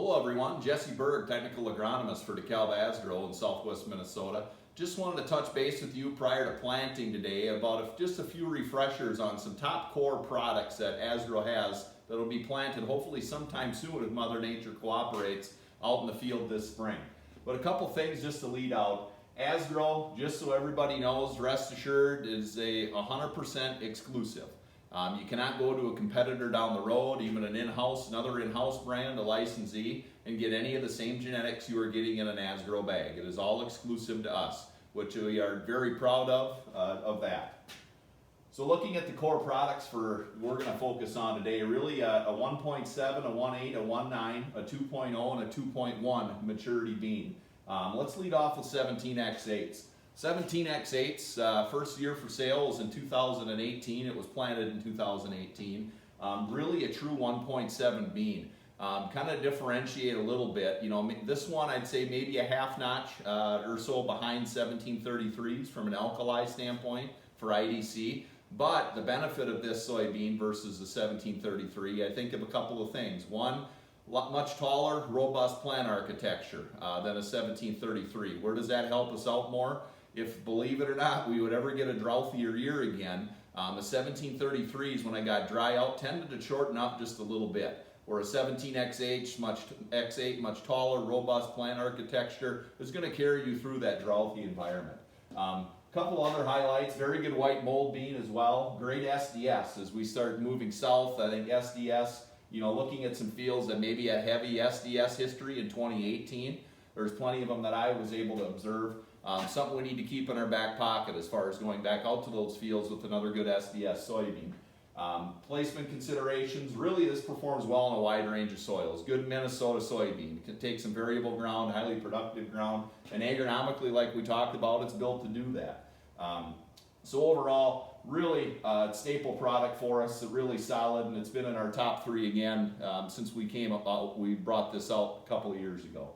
Hello everyone, Jesse Berg, Technical Agronomist for DeKalb Asgrow in Southwest Minnesota. Just wanted to touch base with you prior to planting today about just a few refreshers on some top core products that Asgrow has that will be planted hopefully sometime soon if Mother Nature cooperates out in the field this spring. But a couple things just to lead out. Asgrow, just so everybody knows, rest assured, is a 100% exclusive. You cannot go to a competitor down the road, even another in-house brand, a licensee, and get any of the same genetics you are getting in an Asgrow bag. It is all exclusive to us, which we are very proud of that. So looking at the core products we're going to focus on today, really a 1.7, a 1.8, a 1.9, a 2.0, and a 2.1 maturity bean. Let's lead off with 17X8s. 17X8s, first year for sale was in 2018. It was planted in 2018. Really a true 1.7 bean. Kind of differentiate a little bit. You know, this one I'd say maybe a half notch or so behind 1733s from an alkali standpoint for IDC. But the benefit of this soybean versus the 1733, I think of a couple of things. One, much taller, robust plant architecture than a 1733. Where does that help us out more? If, believe it or not, we would ever get a drouthier year again, the 1733s, when I got dry out, tended to shorten up just a little bit. Where a 17X8, much taller, robust plant architecture, is going to carry you through that drouthy environment. Couple other highlights, very good white mold bean as well. Great SDS as we start moving south. I think SDS, you know, looking at some fields that maybe had heavy SDS history in 2018. There's plenty of them that I was able to observe. Something we need to keep in our back pocket as far as going back out to those fields with another good SDS soybean. Placement considerations, really this performs well in a wide range of soils. Good Minnesota soybean. It can take some variable ground, highly productive ground, and agronomically, like we talked about, it's built to do that. So overall, really staple product for us, really solid, and it's been in our top 3 again since we brought this out a couple of years ago.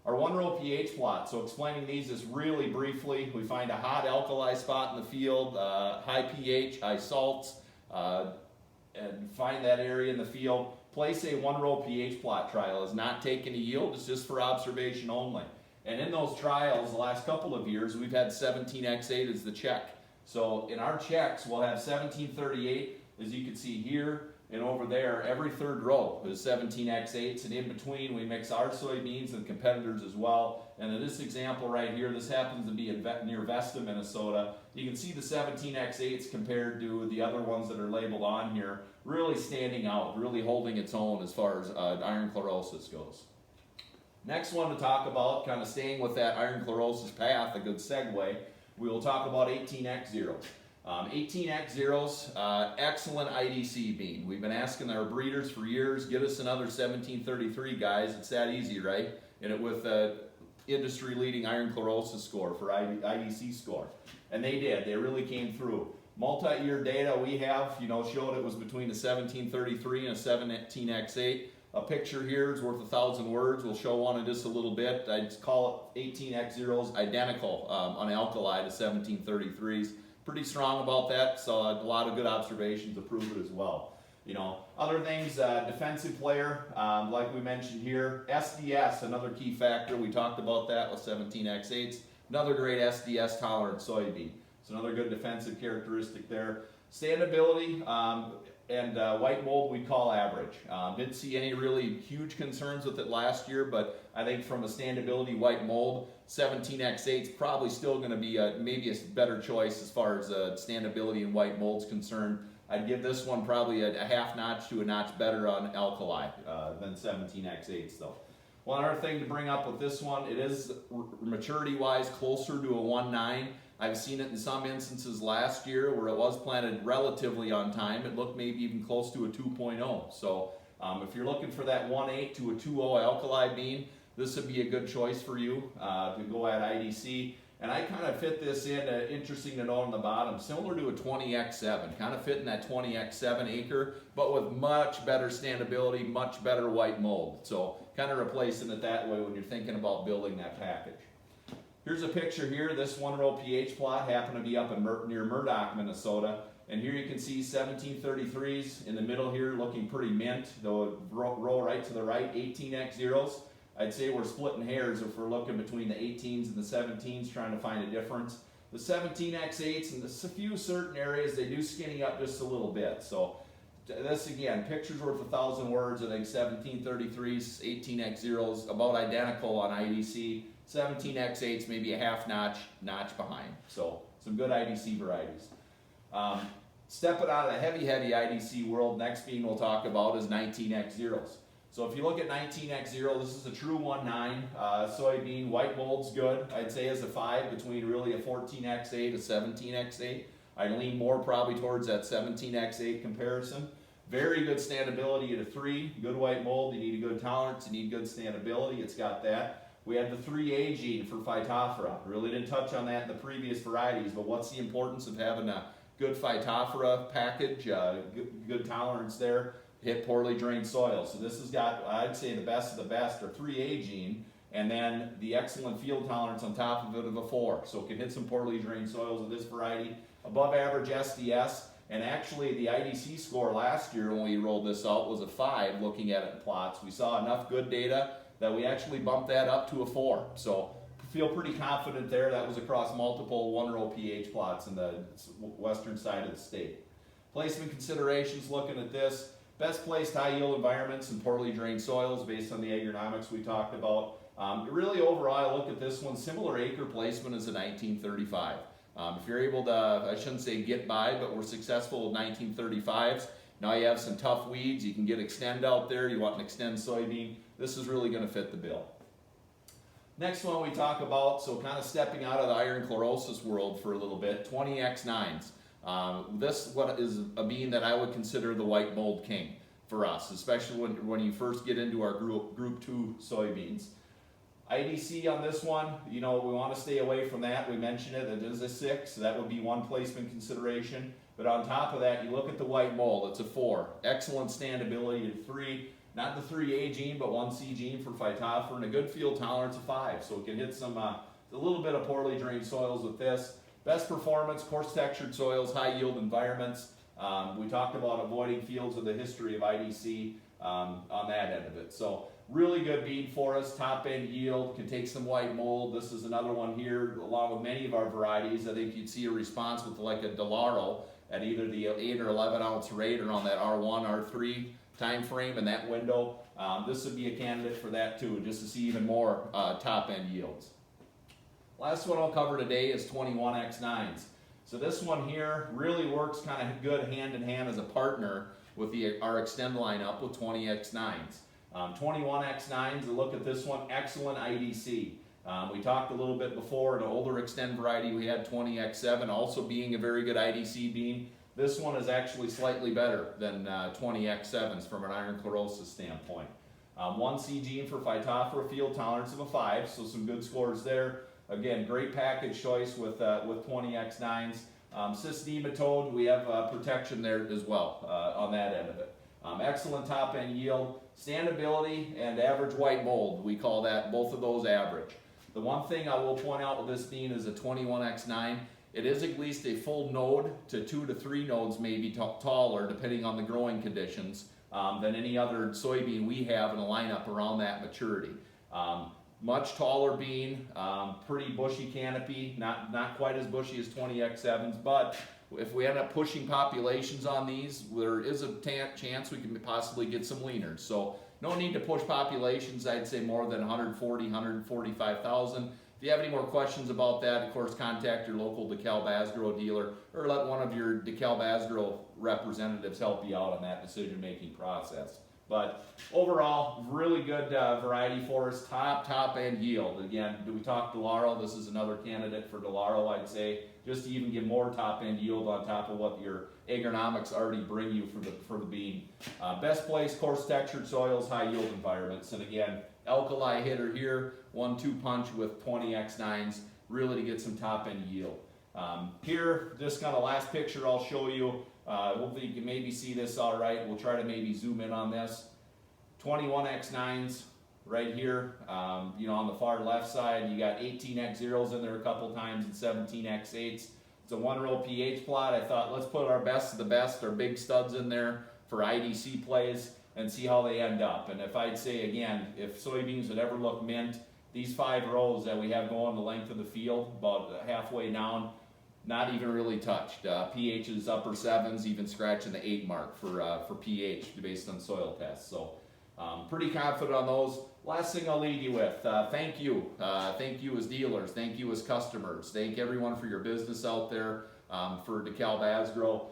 Our 1-row pH plot, so explaining these just really briefly, we find a hot alkali spot in the field, high pH, high salts, and find that area in the field. Place a 1-row pH plot trial. Is not taking a yield, it's just for observation only. And in those trials, the last couple of years, we've had 17X8 as the check. So in our checks, we'll have 1738, as you can see here, and over there, every third row is 17X8s, and in between we mix our soybeans and competitors as well. And in this example right here, this happens to be near Vesta, Minnesota. You can see the 17X8s compared to the other ones that are labeled on here, really standing out, really holding its own as far as iron chlorosis goes. Next one to talk about, kind of staying with that iron chlorosis path, a good segue, we will talk about 18X0s. 18X0s, excellent IDC bean. We've been asking our breeders for years, get us another 1733 guys. It's that easy, right? And it with a industry-leading iron chlorosis score for IDC score. And they did. They really came through. Multi-year data we have, you know, showed it was between a 1733 and a 17X8. A picture here is worth 1,000 words. We'll show one in just a little bit. I'd call it 18X0s identical on alkali to 1733s. Pretty strong about that, so a lot of good observations to prove it as well. You know, other things, defensive player, like we mentioned here, SDS, another key factor. We talked about that with 17X8s. Another great SDS tolerant soybean. It's another good defensive characteristic there. Standability and white mold we call average. Didn't see any really huge concerns with it last year, but I think from a standability white mold, 17X8 is probably still going to be maybe a better choice as far as standability and white mold is concerned. I'd give this one probably a half notch to a notch better on alkali than 17X8s though. One other thing to bring up with this one, it is maturity-wise closer to a 1.9. I've seen it in some instances last year where it was planted relatively on time. It looked maybe even close to a 2.0. So if you're looking for that 1.8 to a 2.0 alkali bean, this would be a good choice for you to go at IDC. And I kind of fit this in, interesting to note on the bottom, similar to a 20X7, kind of fit in that 20X7 acre, but with much better standability, much better white mold. So kind of replacing it that way when you're thinking about building that package. Here's a picture here. This 1-row pH plot happened to be up in near Murdock, Minnesota. And here you can see 1733s in the middle here looking pretty mint. They'll roll right to the right, 18X0s. I'd say we're splitting hairs if we're looking between the 18s and the 17s trying to find a difference. The 17X8s in a few certain areas, they do skinny up just a little bit. So this again, picture's worth 1,000 words. I think 1733s, 18X0s, about identical on IDC. 17X8s maybe a half notch behind. So some good IDC varieties. Stepping out of the heavy IDC world, next bean we'll talk about is 19X0s. So if you look at 19X0, this is a true 1.9 soybean. White mold's good. I'd say as a 5 between really a 14X8, a 17X8. I lean more probably towards that 17X8 comparison. Very good standability at a 3. Good white mold. You need a good tolerance. You need good standability. It's got that. We have the 3A gene for Phytophthora. Really didn't touch on that in the previous varieties, but what's the importance of having a good Phytophthora package, good tolerance there, hit poorly drained soil. So this has got, I'd say, the best of the best, or 3A gene, and then the excellent field tolerance on top of it of a 4. So it can hit some poorly drained soils with this variety. Above average SDS, and actually the IDC score last year when we rolled this out was a 5 looking at it in plots. We saw enough good data that we actually bumped that up to a 4. So feel pretty confident there. That was across multiple 1-row pH plots in the western side of the state. Placement considerations, looking at this, best placed high yield environments and poorly drained soils based on the agronomics we talked about. Really overall, I look at this one, similar acre placement as a 1935. If you're able to, I shouldn't say get by, but we're successful with 1935s. Now you have some tough weeds, you can get Extend out there, you want an Extend soybean, this is really going to fit the bill. Next one we talk about, so kind of stepping out of the iron chlorosis world for a little bit, 20X9s. This what is a bean that I would consider the white mold king for us, especially when you first get into our group 2 soybeans. IDC on this one, you know, we want to stay away from that. We mentioned it is a 6, so that would be one placement consideration. But on top of that, you look at the white mold, it's a 4. Excellent standability at 3. Not the 3A gene, but 1C gene for Phytophthora, and a good field tolerance of 5. So it can hit some, a little bit of poorly drained soils with this. Best performance, coarse textured soils, high yield environments. We talked about avoiding fields with the history of IDC on that end of it. So really good bean for us, top end yield, can take some white mold. This is another one here, along with many of our varieties. I think you'd see a response with like a Delaro at either the 8 or 11 ounce rate or on that R1, R3 time frame in that window. This would be a candidate for that too, just to see even more top end yields. Last one I'll cover today is 21X9s. So this one here really works kind of good hand in hand as a partner with our Extend lineup with 20X9s. 21X9s, a look at this one, excellent IDC. We talked a little bit before, an older Extend variety, we had 20X7 also being a very good IDC bean. This one is actually slightly better than 20X7s from an iron chlorosis standpoint. 1C gene for Phytophthora, field tolerance of a 5, so some good scores there. Again, great package choice with 20X9s. Cyst nematode, we have protection there as well on that end of it. Excellent top end yield, standability, and average white mold. We call that, both of those average. The one thing I will point out with this bean is a 21X9. It is at least a full node to 2 to 3 nodes maybe taller, depending on the growing conditions, than any other soybean we have in a lineup around that maturity. Much taller bean, pretty bushy canopy, not quite as bushy as 20X7s, but if we end up pushing populations on these, there is a chance we can possibly get some leaners. So no need to push populations, I'd say more than 140, 145,000. If you have any more questions about that, of course, contact your local DeKalb Asgrow dealer or let one of your DeKalb Asgrow representatives help you out on that decision-making process. But overall, really good variety for us, top end yield. Again, we talked Delaro, this is another candidate for Delaro, I'd say, just to even get more top end yield on top of what your agronomics already bring you for the bean. Best place, coarse textured soils, high yield environments. And again, alkali hitter here, 1-2 punch with 20X9s, really to get some top end yield. Here, just kind of last picture I'll show you. Hopefully you can maybe see this all right. We'll try to maybe zoom in on this. 21X9s right here. You know, on the far left side, you got 18X0s in there a couple times and 17X8s. It's a 1-row pH plot. I thought, let's put our best of the best, our big studs in there for IDC plays and see how they end up. And if I'd say again, if soybeans would ever look mint, these 5 rows that we have going the length of the field, about halfway down, not even really touched. pH is upper 7s, even scratching the 8 mark for pH based on soil tests. So pretty confident on those. Last thing I'll leave you with, thank you. Thank you as dealers, thank you as customers. Thank everyone for your business out there for DeKalb Asgrow.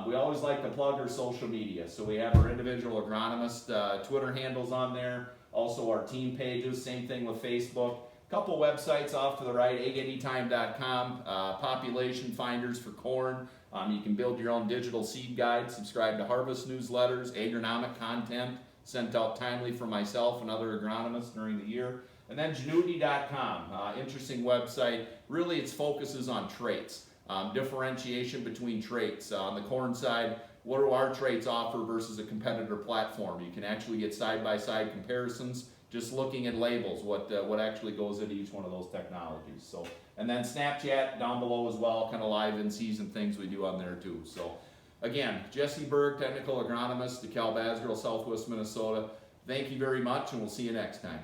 We always like to plug our social media. So we have our individual agronomist Twitter handles on there. Also our team pages, same thing with Facebook. Couple websites off to the right, AgAnytime.com, population finders for corn. You can build your own digital seed guide, subscribe to harvest newsletters, agronomic content sent out timely from myself and other agronomists during the year. And then Genuity.com, interesting website. Really its focus is on traits, differentiation between traits. On the corn side, what do our traits offer versus a competitor platform? You can actually get side-by-side comparisons, just looking at labels, what actually goes into each one of those technologies. So, and then Snapchat down below as well, kind of live in season things we do on there too. So again, Jesse Berg, technical agronomist, DeKalb Asgrow, Southwest Minnesota. Thank you very much, and we'll see you next time.